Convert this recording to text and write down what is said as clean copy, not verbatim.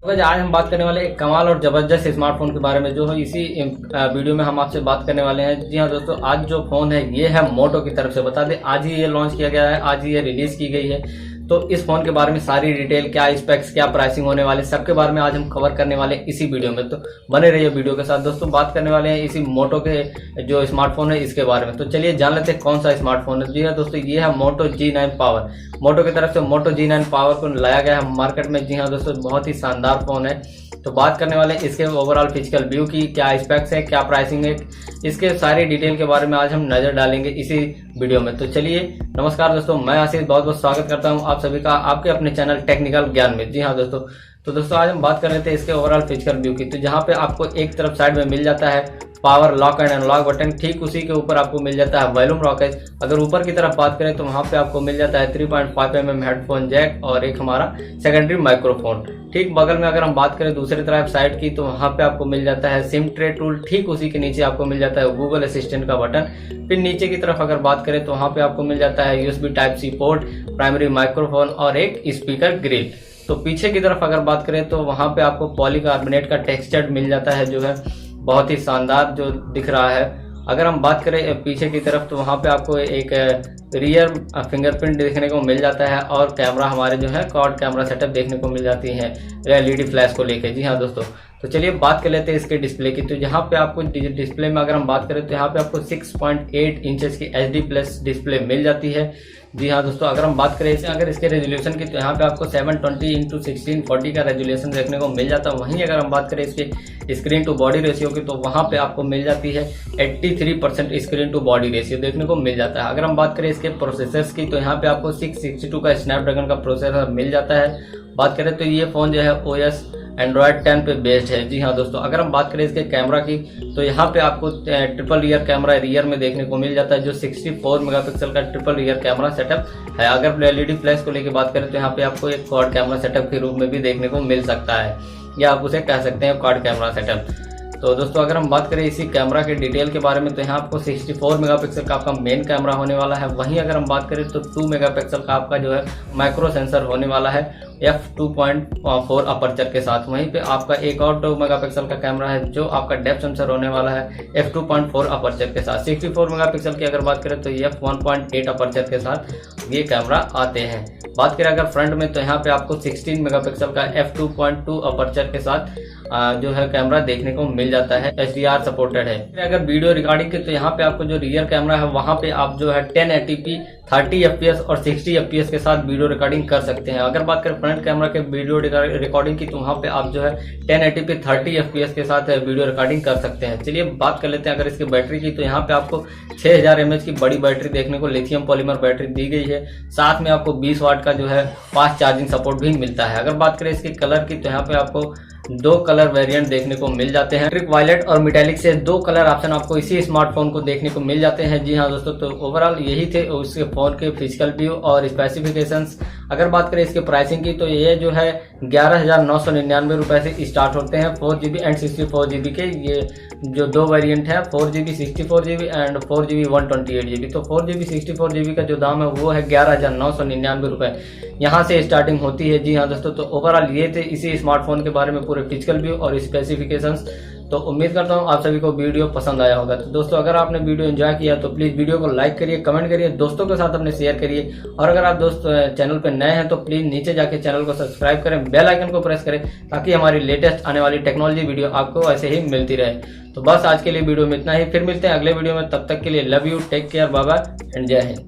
तो आज हम बात करने वाले एक कमाल और जबरदस्त स्मार्टफोन के बारे में, जो है इसी वीडियो में हम आपसे बात करने वाले हैं। जी हाँ दोस्तों, आज जो फोन है ये है मोटो की तरफ से। बता दें आज ही ये लॉन्च किया गया है, आज ही ये रिलीज की गई है। तो इस फोन के बारे में सारी डिटेल, क्या स्पेक्स, क्या प्राइसिंग होने वाले, सबके बारे में आज हम कवर करने वाले हैं इसी वीडियो में। तो बने रहिए वीडियो के साथ। दोस्तों बात करने वाले हैं इसी मोटो के जो स्मार्टफोन है इसके बारे में। तो चलिए जान लेते हैं कौन सा स्मार्टफोन है। जी हाँ दोस्तों, ये है मोटो G9 पावर। मोटो की तरफ से मोटो G9 पावर को लाया गया है मार्केट में। जी हाँ दोस्तों, बहुत ही शानदार फोन है। तो बात करने वाले हैं इसके ओवरऑल फिजिकल व्यू की, क्या स्पेक्स है, क्या प्राइसिंग है, इसके सारी डिटेल के बारे में आज हम नजर डालेंगे इसी वीडियो में। तो चलिए, नमस्कार दोस्तों, मैं आशीष बहुत बहुत स्वागत करता हूं आप सभी का आपके अपने चैनल टेक्निकल ज्ञान में। जी हाँ दोस्तों, तो दोस्तों आज हम बात कर रहे थे इसके ओवरऑल फिजिकल व्यू की। तो जहाँ पे आपको एक तरफ साइड में मिल जाता है power lock and unlock button, ठीक उसी के ऊपर आपको मिल जाता है वॉल्यूम रॉकेट। अगर ऊपर की तरफ बात करें तो वहां पे आपको मिल जाता है 3.5 mm हेडफोन जैक और एक हमारा सेकेंडरी माइक्रोफोन। ठीक बगल में अगर हम बात करें दूसरी तरफ साइड की, तो वहां पे आपको मिल जाता है सिम ट्रे टूल। ठीक उसी के नीचे आपको मिल जाता है गूगल असिस्टेंट का बटन। फिर नीचे की तरफ अगर बात करें तो वहां पे आपको मिल जाता है USB Type-C port, primary microphone और एक स्पीकर ग्रिल। तो पीछे की तरफ अगर बात करें तो वहां पे आपको पॉलीकार्बोनेट का टेक्सचर मिल जाता है, जो है बहुत ही शानदार जो दिख रहा है। अगर हम बात करें पीछे की तरफ तो वहां पे आपको एक रियर फिंगरप्रिंट देखने को मिल जाता है और कैमरा हमारे जो है क्वाड कैमरा सेटअप देखने को मिल जाती है LED फ्लैश को लेके। जी हाँ दोस्तों, तो चलिए बात कर लेते हैं इसके डिस्प्ले की। तो यहाँ पे आपको डिस्प्ले में अगर हम बात करें तो यहाँ पे आपको 6.8 इंचेस की HD+ डिस्प्ले मिल जाती है। जी हाँ दोस्तों, अगर हम बात करें अगर इसके रेजोल्यूशन की तो यहाँ पे आपको 720x1640 का रेजोल्यूशन देखने को मिल जाता है। वहीं अगर हम बात करें इसके स्क्रीन टू बॉडी रेशियो की तो वहाँ पे आपको मिल जाती है 83% स्क्रीन टू बॉडी रेशियो देखने को मिल जाता है। अगर हम बात करें इसके प्रोसेसर्स की तो यहाँ पे आपको 662 का स्नैपड्रैगन का प्रोसेसर मिल जाता है। बात करें तो ये फोन जो है OS Android 10 पे बेस्ड है। जी हाँ दोस्तों, अगर हम बात करें इसके कैमरा की तो यहाँ पे आपको ट्रिपल रियर कैमरा रियर में देखने को मिल जाता है, जो 64 मेगापिक्सल का ट्रिपल रियर कैमरा सेटअप है। अगर LED फ्लैश को लेकर बात करें तो यहाँ पे आपको एक क्वाड कैमरा सेटअप के रूप में भी देखने को मिल सकता है, या आप उसे कह सकते हैं क्वाड कैमरा सेटअप। तो दोस्तों अगर हम बात करें इसी कैमरा के डिटेल के बारे में तो यहाँ आपको 64 मेगापिक्सल का आपका मेन कैमरा होने वाला है। वहीं अगर हम बात करें तो 2 मेगापिक्सल का आपका जो है माइक्रो सेंसर होने वाला है f2.4 अपर्चर के साथ। वहीं पे आपका एक और 2 मेगापिक्सल का कैमरा है जो आपका डेप्थ सेंसर होने वाला है f2.4 अपर्चर के साथ। 64 मेगापिक्सल की अगर बात करें तो f1.8 अपर्चर के साथ ये कैमरा आते हैं। बात करें अगर फ्रंट में तो यहाँ पे आपको 16 मेगापिक्सल का f2.2 अपर्चर के साथ जो है कैमरा देखने को मिल जाता है। HDR सपोर्टेड है। अगर वीडियो रिकॉर्डिंग की तो यहाँ पे आपको जो रियर कैमरा है वहां पे आप जो है 1080p 30 fps और 60 fps के साथ वीडियो रिकॉर्डिंग कर सकते हैं। अगर बात करें फ्रंट कैमरा के वीडियो रिकॉर्डिंग की तो वहां पे आप जो है 1080p 30 fps के साथ वीडियो रिकॉर्डिंग कर सकते हैं। चलिए बात कर लेते हैं अगर इसकी बैटरी की तो यहाँ पे आपको 6000 mAh की बड़ी बैटरी देखने को लिथियम पॉलीमर बैटरी दी गई है। साथ में आपको 20 वाट का जो है फास्ट चार्जिंग सपोर्ट भी मिलता है। अगर बात करें इसके कलर की तो यहाँ पे आपको 2 कलर वेरिएंट देखने को मिल जाते हैं। इलेक्ट्रिक वायलेट और मेटालिक से 2 कलर ऑप्शन आपको इसी स्मार्टफोन को देखने को मिल जाते हैं। जी हाँ दोस्तों, तो ओवरऑल यही थे उसके फोन के फिजिकल व्यू और स्पेसिफिकेशंस। अगर बात करें इसके प्राइसिंग की तो ये जो है 11,999 रुपए से स्टार्ट होते हैं 4GB एंड 64GB के। ये जो 2 वेरिएंट है 4GB 64GB and 4GB 128GB। तो 4GB 64GB का जो दाम है वो है 11,999 रुपए, यहाँ से स्टार्टिंग होती है। जी हाँ दोस्तों, तो ओवरऑल ये थे इसी स्मार्टफोन के बारे में पूरे फिजिकल व्यू और स्पेसिफिकेशंस। तो उम्मीद करता हूँ आप सभी को वीडियो पसंद आया होगा। तो दोस्तों अगर आपने वीडियो एंजॉय किया तो प्लीज वीडियो को लाइक करिए, कमेंट करिए, दोस्तों के साथ अपने शेयर करिए। और अगर आप दोस्त चैनल पे नए हैं तो प्लीज नीचे जाके चैनल को सब्सक्राइब करें, बेल आइकन को प्रेस करें ताकि हमारी लेटेस्ट आने वाली टेक्नोलॉजी वीडियो आपको ऐसे ही मिलती रहे। तो बस आज के लिए वीडियो में इतना ही, फिर मिलते हैं अगले वीडियो में। तब तक के लिए love you, take care, bye bye and जय हिंद।